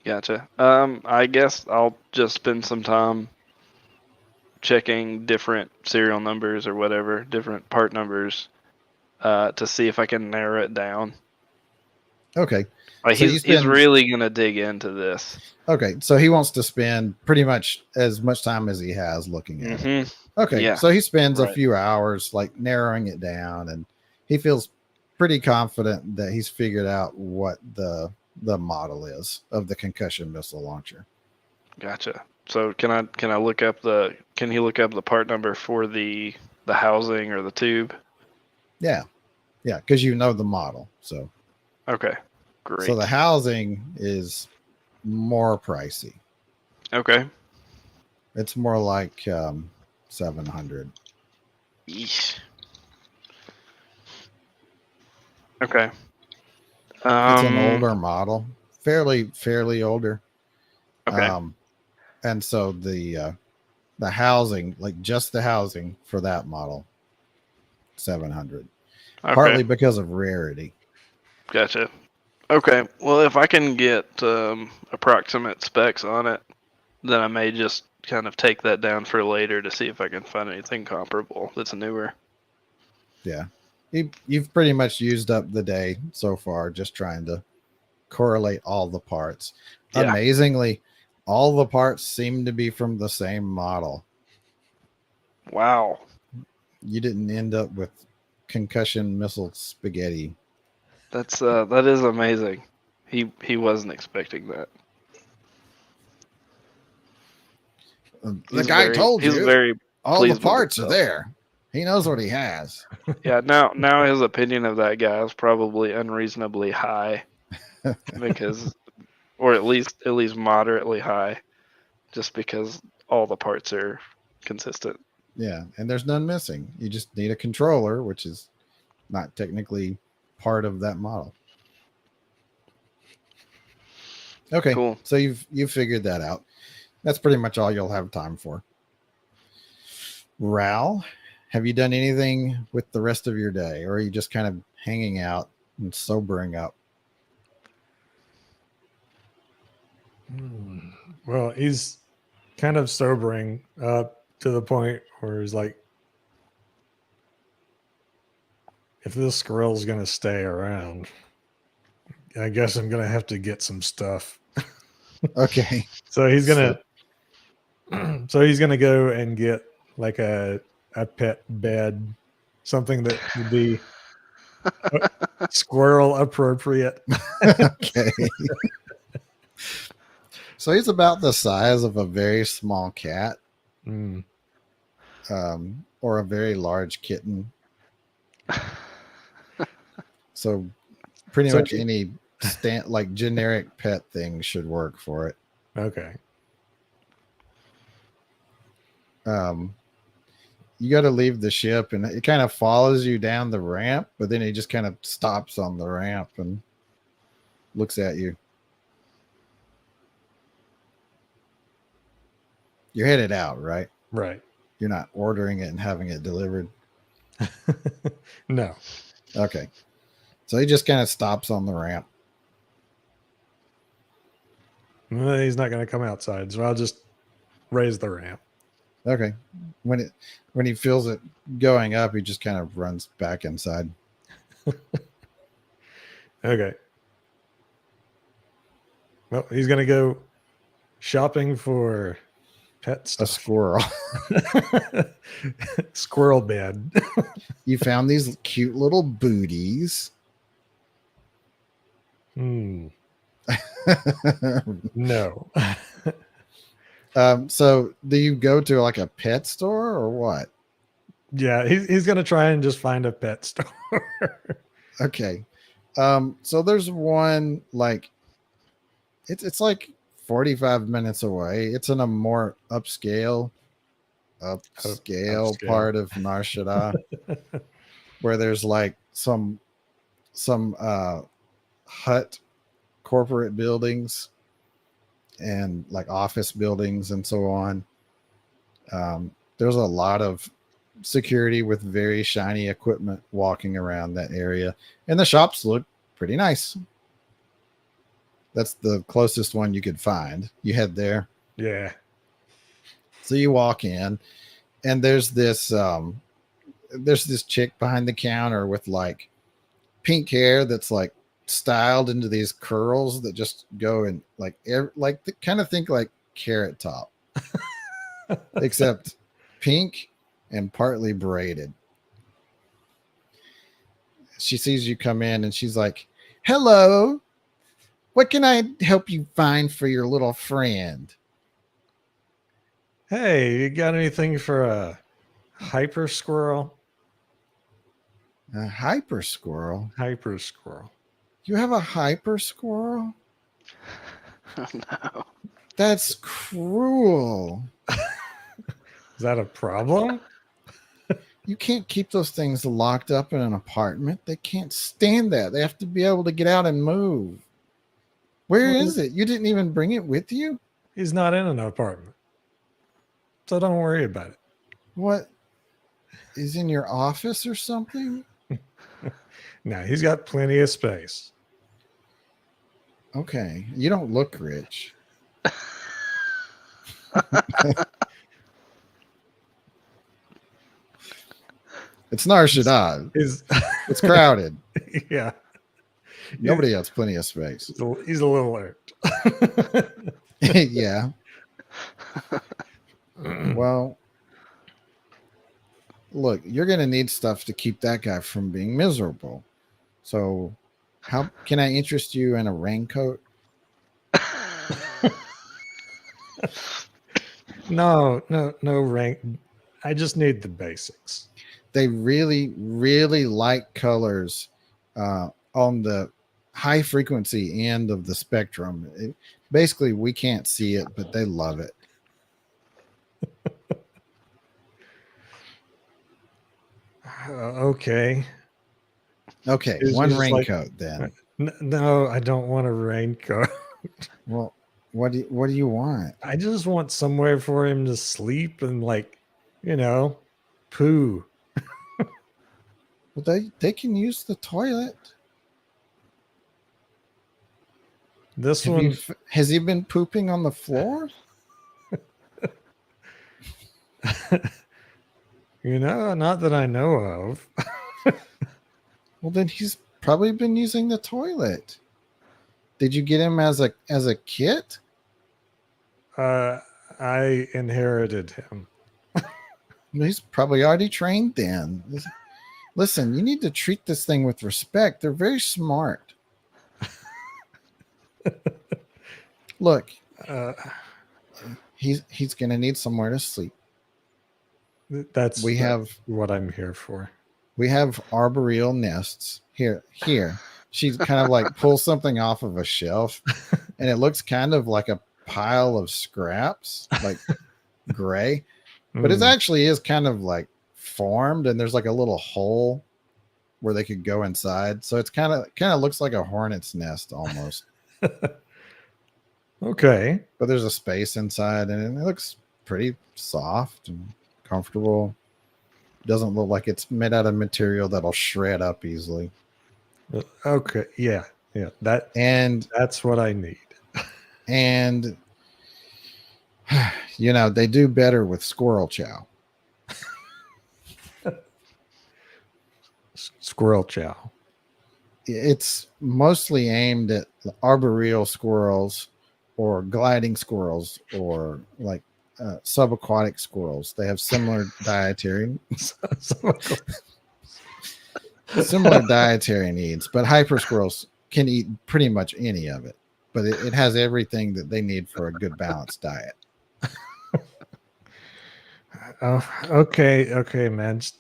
Gotcha. I guess I'll just spend some time checking different serial numbers or whatever, different part numbers, to see if I can narrow it down. Okay. Like so he's really gonna dig into this. Okay, so he wants to spend pretty much as much time as he has looking at it. Okay, Yeah, so he spends a right. few hours like narrowing it down, and he feels pretty confident that he's figured out what the model is of the concussion missile launcher. Gotcha. So can I look up can he look up the part number for the housing or the tube? Yeah, yeah, because you know the model. So Okay. so Great. the housing is more pricey. Okay. It's more like 700. Yeesh. Okay. It's an older model, fairly older. Okay. And so the housing, like just the housing for that model, 700. Okay. Partly because of rarity. Gotcha. Okay. Well, if I can get approximate specs on it, then I may just kind of take that down for later to see if I can find anything comparable that's newer. Yeah. You've pretty much used up the day so far just trying to correlate all the parts. Yeah. Amazingly, all the parts seem to be from the same model. Wow. You didn't end up with concussion missile spaghetti. That is amazing. He wasn't expecting that. The guy told He's you very all the pleased with parts are himself. there. He knows what he has. Yeah, now his opinion of that guy is probably unreasonably high because or at least moderately high just because all the parts are consistent. Yeah, and there's none missing. You just need a controller, which is not technically part of that model. Okay, Cool. so you've figured that out. That's pretty much all you'll have time for. Ral, have you done anything with the rest of your day, or are you just kind of hanging out and sobering up? Well, he's kind of sobering up to the point where he's like, if this squirrel's going to stay around, I guess I'm going to have to get some stuff. Okay. So he's going to go and get like a pet bed, something that would be squirrel appropriate. Okay. So he's about the size of a very small cat, or a very large kitten. So pretty much any like generic pet thing should work for it. Okay. You got to leave the ship, and it kind of follows you down the ramp, but then it just kind of stops on the ramp and looks at you. You're headed out, right? Right. You're not ordering it and having it delivered. No. Okay. So he just kind of stops on the ramp. Well, he's not going to come outside, so I'll just raise the ramp. Okay. When he feels it going up, he just kind of runs back inside. Okay. Well, he's going to go shopping for pet stuff. A squirrel. Squirrel bed. You found these cute little booties. No. So do you go to like a pet store or what? Yeah, he's going to try and just find a pet store. Okay. So there's one like it's like 45 minutes away. It's in a more upscale part of Nar Shaddaa where there's like some hut corporate buildings and like office buildings and so on. There's a lot of security with very shiny equipment walking around that area, and the shops look pretty nice. That's the closest one you could find. You head there. Yeah. So you walk in, and there's this chick behind the counter with like pink hair that's like styled into these curls that just go in like kind of think like Carrot Top, except pink and partly braided. She sees you come in and she's like, "Hello, what can I help you find for your little friend?" Hey, you got anything for a hyper squirrel? A hyper squirrel? Hyper squirrel. You have a hyper squirrel? Oh, no. That's cruel. Is that a problem? You can't keep those things locked up in an apartment. They can't stand that. They have to be able to get out and move. Where Well, is it? You didn't even bring it with you? He's not in an apartment. So don't worry about it. What? Is in your office or something? No, he's got plenty of space. Okay. You don't look rich. It's Nar Shaddaa. It's crowded. Yeah. Nobody has plenty of space. He's a little irked. Yeah. Well, look, you're going to need stuff to keep that guy from being miserable. So, how can I interest you in a raincoat? No rank. I just need the basics. They really, really like colors on the high frequency end of the spectrum. Basically, we can't see it, but they love it. Okay. Okay, Is one he just like- raincoat then. No, I don't want a raincoat. Well, what do you want? I just want somewhere for him to sleep and poo. Well, they can use the toilet. This Have one, you has he been pooping on the floor? not that I know of. Well, then he's probably been using the toilet. Did you get him as a kit? I inherited him. He's probably already trained then. Listen, you need to treat this thing with respect. They're very smart. Look, he's going to need somewhere to sleep. That's have what I'm here for. We have arboreal nests here. She kind of like pulls something off of a shelf, and it looks kind of like a pile of scraps, like gray, but it actually is kind of like formed, and there's like a little hole where they could go inside. So it's kind of looks like a hornet's nest almost. Okay. But there's a space inside, and it looks pretty soft and comfortable. Doesn't look like it's made out of material that'll shred up easily. Okay. Yeah. That's what I need. And they do better with squirrel chow. Squirrel chow. It's mostly aimed at arboreal squirrels or gliding squirrels or like subaquatic squirrels. They have similar dietary needs, but hyper squirrels can eat pretty much any of it. But it has everything that they need for a good balanced diet. Oh, okay, man. Just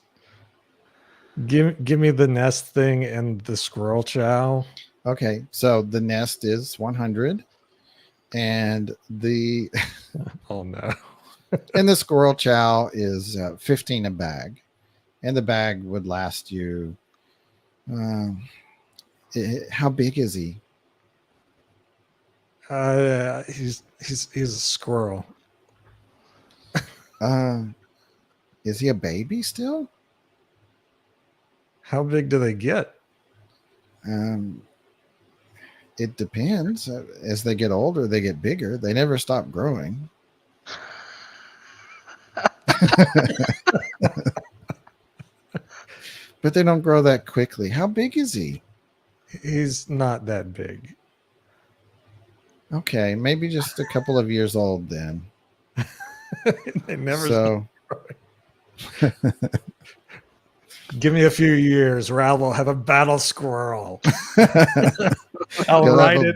give me the nest thing and the squirrel chow. Okay, so the nest is 100, and the oh no, and the squirrel chow is 15 a bag, and the bag would last you. How big is he? He's a squirrel. Is he a baby still? How big do they get? It depends. As they get older, they get bigger. They never stop growing. But they don't grow that quickly. How big is he? He's not that big. Okay, maybe just a couple of years old then. They never So, Give me a few years. Ral will have a battle squirrel. I'll He'll ride have it.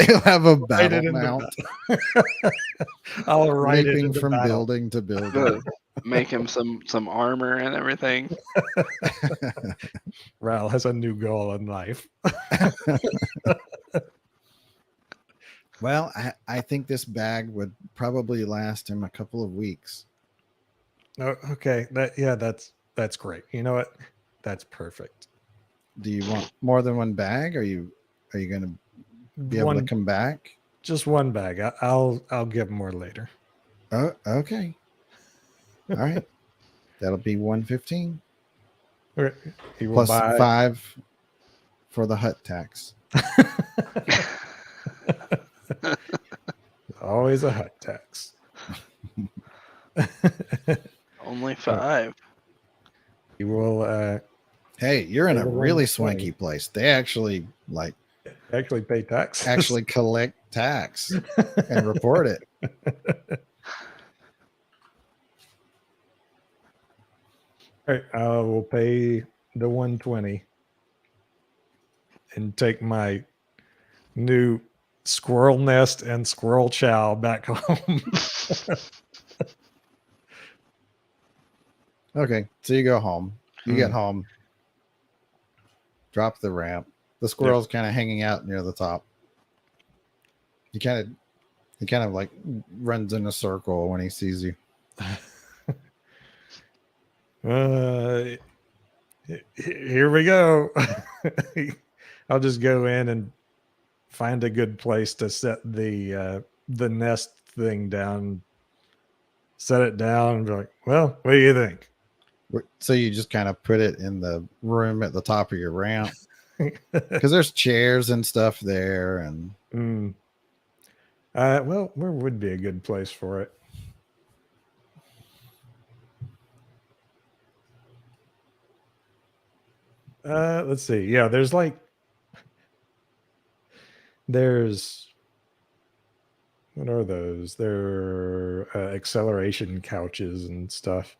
He'll have a Write battle it into mount, I'll write it leaping into from battle. building to building. Good. Make him some armor and everything. Ral has a new goal in life. Well, I think this bag would probably last him a couple of weeks. Oh, okay. That's great. You know what? That's perfect. Do you want more than one bag? Are you going to be able to come back? Just one bag. I'll give more later. Oh, okay. All right. That'll be 115 He will plus buy 5 for the hut tax. Always a hut tax. Only 5. He will Hey, you're in a Pay the really 120. swanky place. They actually actually pay tax. actually collect tax and report it. All right, I will pay the 120 and take my new squirrel nest and squirrel chow back home. Okay, so you go home. You get home. Drop the ramp. The squirrel's kind of hanging out near the top. He kind of like runs in a circle when he sees you. Here we go. I'll just go in and find a good place to set the nest thing down. Set it down and be like, well, what do you think? So you just kind of put it in the room at the top of your ramp because there's chairs and stuff there. And well, where would be a good place for it? Let's see. Yeah, there's what are those? They're acceleration couches and stuff.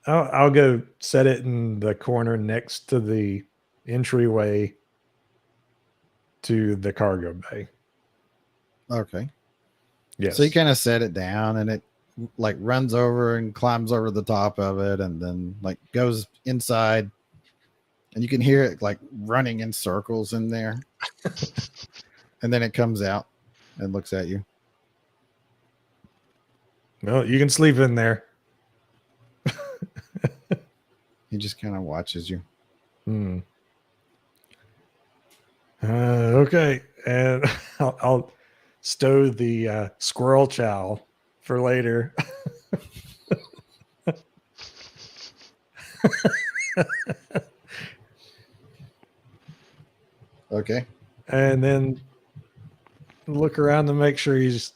I'll go set it in the corner next to the entryway to the cargo bay. okay. Yes. So you kind of set it down and it like runs over and climbs over the top of it and then like goes inside and you can hear it like running in circles in there. And then it comes out and looks at you. Well, you can sleep in there. He just kind of watches you. Okay. And I'll stow the squirrel chow for later. Okay. And then look around to make sure he's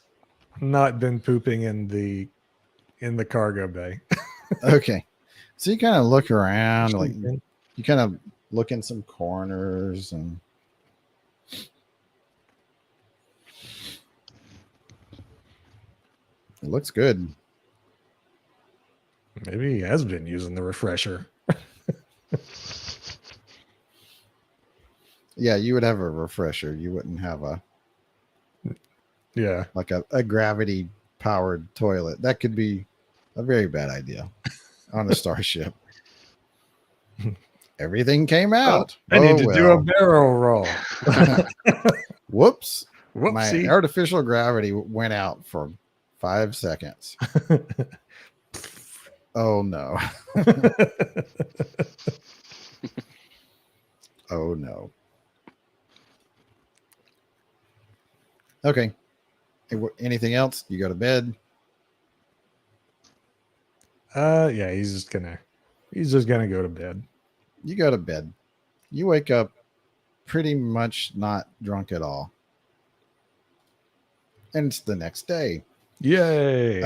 not been pooping in the cargo bay. Okay. So you kind of look around, like you kind of look in some corners and it looks good. Maybe he has been using the refresher. Yeah, you would have a refresher. You wouldn't have like a gravity powered toilet. That could be a very bad idea on a starship. Everything came out. I need to do a barrel roll. Whoops. Whoopsie. My artificial gravity went out for 5 seconds. Oh no. Oh no. Okay. Anything else? You go to bed? Yeah, he's just gonna go to bed. You go to bed. You wake up pretty much not drunk at all. And it's the next day. Yay.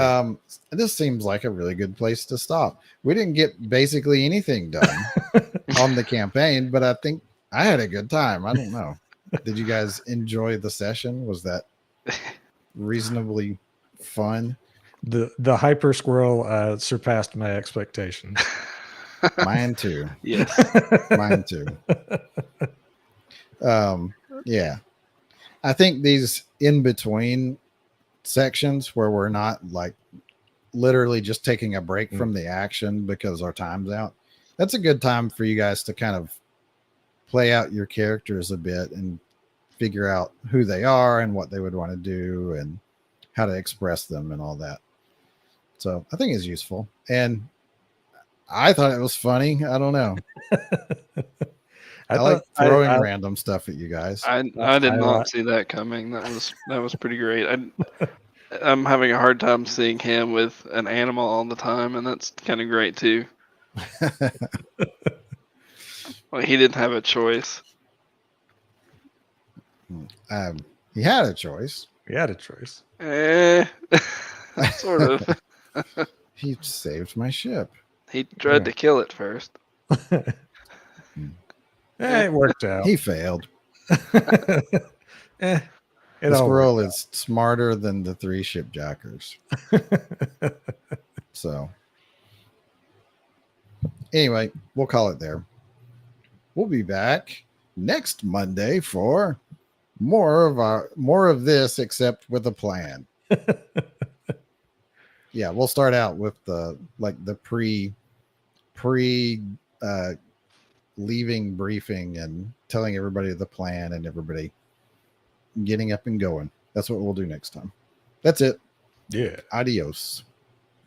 This seems like a really good place to stop. We didn't get basically anything done on the campaign, but I think I had a good time. I don't know. Did you guys enjoy the session? Was that reasonably fun? The hyper squirrel surpassed my expectations. Mine too. Yes. Mine too. Yeah. I think these in between sections where we're not like literally just taking a break from the action because our time's out, that's a good time for you guys to kind of play out your characters a bit and figure out who they are and what they would want to do and how to express them and all that. So I think it's useful. And I thought it was funny. I don't know. I like throwing random stuff at you guys. I did not see that coming. That was pretty great. I'm having a hard time seeing him with an animal all the time, and that's kind of great too. Well, he didn't have a choice. He had a choice. He had a choice. Sort of. He saved my ship. He tried to kill it first. It worked out. He failed. The squirrel is smarter than the 3 shipjackers. So anyway, we'll call it there. We'll be back next Monday for more of this, except with a plan. Yeah, we'll start out with the pre leaving briefing and telling everybody the plan and everybody getting up and going. That's what we'll do next time. That's it. Yeah. Adios.